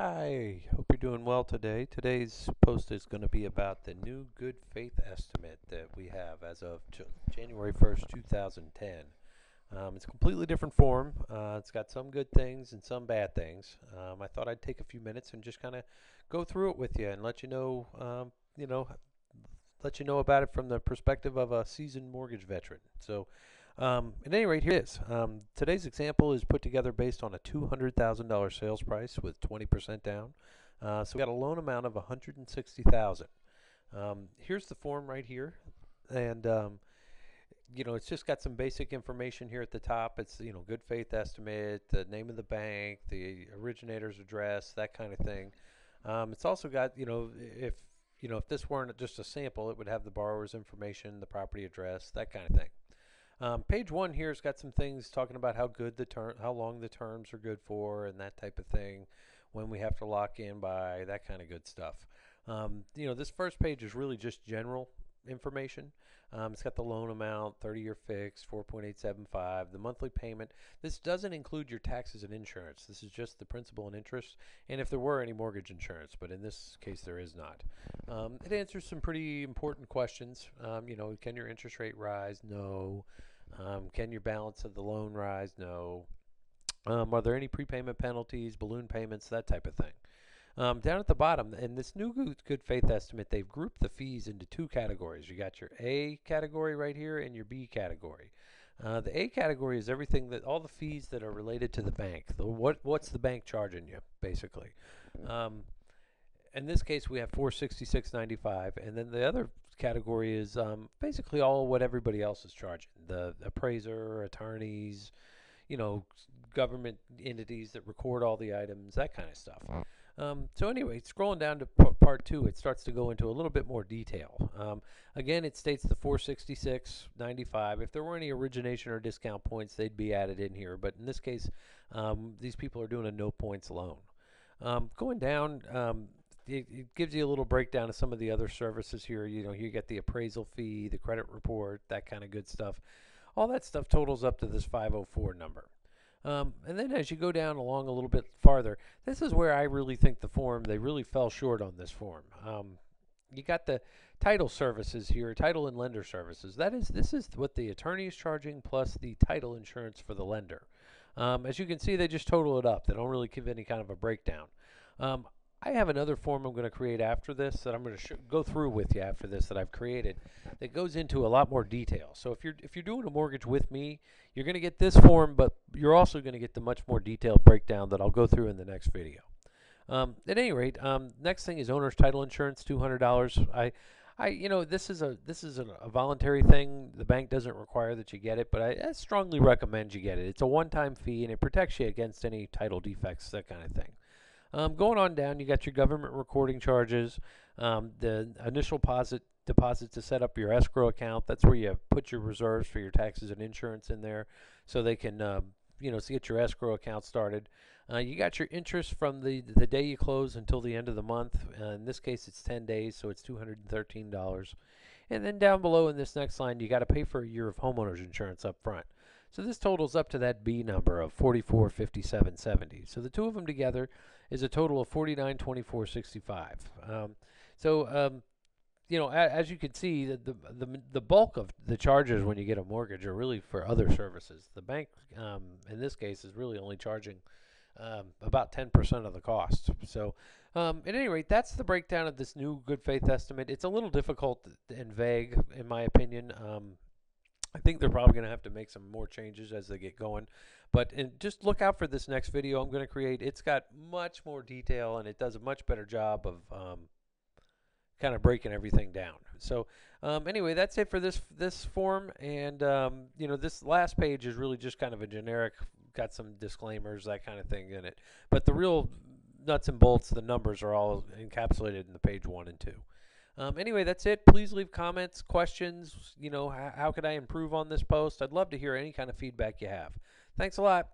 Hi, hope you're doing well today. Today's post is going to be about the new good faith estimate that we have as of January 1st, 2010. It's a completely different form. It's got some good things and some bad things. I thought I'd take a few minutes and just kind of go through it with you and you know, let you know about it from the perspective of a seasoned mortgage veteran. At any rate, here it is. Today's example is put together based on a $200,000 sales price with 20% down. So we got a loan amount of $160,000. Here's the form right here, and it's just got some basic information here at the top. It's good faith estimate, the name of the bank, the originator's address, that kind of thing. It's also got if this weren't just a sample, it would have the borrower's information, the property address, that kind of thing. Page one here's got some things talking about how long the terms are good for, and that type of thing. When we have to lock in by, that kind of good stuff. This first page is really just general information. It's got the loan amount, 30-year fixed, 4.875, the monthly payment. This doesn't include your taxes and insurance. This is just the principal and interest, and if there were any mortgage insurance, but in this case there is not. It answers some pretty important questions. Can your interest rate rise? No. Can your balance of the loan rise? No. Are there any prepayment penalties, balloon payments, that type of thing? Down at the bottom, in this new good faith estimate, they've grouped the fees into two categories. You got your A category right here and your B category. The A category is all the fees that are related to the bank. What's the bank charging you, basically? In this case, we have $466.95, and then the other category is basically all what everybody else is charging: the appraiser, attorneys, government entities that record all the items, that kind of stuff. So anyway, scrolling down to part two, it starts to go into a little bit more detail. Again, it states the $466.95. If there were any origination or discount points, they'd be added in here. But in this case, these people are doing a no points loan. Going down, it gives you a little breakdown of some of the other services here. You get the appraisal fee, the credit report, that kind of good stuff. All that stuff totals up to this 504 number. And then as you go down along a little bit farther, this is where I really think they really fell short on this form. You got the title services here, title and lender services. This is what the attorney is charging plus the title insurance for the lender. As you can see, they just total it up. They don't really give any kind of a breakdown. I have another form I'm going to create after this that I'm going to go through with you after this that I've created that goes into a lot more detail. So if you're doing a mortgage with me, you're going to get this form, but you're also going to get the much more detailed breakdown that I'll go through in the next video. At any rate, next thing is owner's title insurance, $200. This is a voluntary thing. The bank doesn't require that you get it, but I strongly recommend you get it. It's a one-time fee, and it protects you against any title defects, that kind of thing. Going on down, you got your government recording charges, the initial deposit to set up your escrow account. That's where you put your reserves for your taxes and insurance in there, so they can, get your escrow account started. You got your interest from the day you close until the end of the month. In this case, it's 10 days, so it's $213. And then down below in this next line, you got to pay for a year of homeowners insurance up front. So this totals up to that B number of $44.57.70. So the two of them together is a total of $49.24.65. As you can see, the bulk of the charges when you get a mortgage are really for other services. The bank, in this case, is really only charging about 10% of the cost. So, at any rate, that's the breakdown of this new good faith estimate. It's a little difficult and vague, in my opinion. I think they're probably going to have to make some more changes as they get going. But just look out for this next video I'm going to create. It's got much more detail, and it does a much better job of kind of breaking everything down. So anyway, that's it for this form. And, this last page is really just kind of a generic, got some disclaimers, that kind of thing in it. But the real nuts and bolts, the numbers are all encapsulated in the page 1 and 2. Anyway, that's it. Please leave comments, questions. How could I improve on this post? I'd love to hear any kind of feedback you have. Thanks a lot.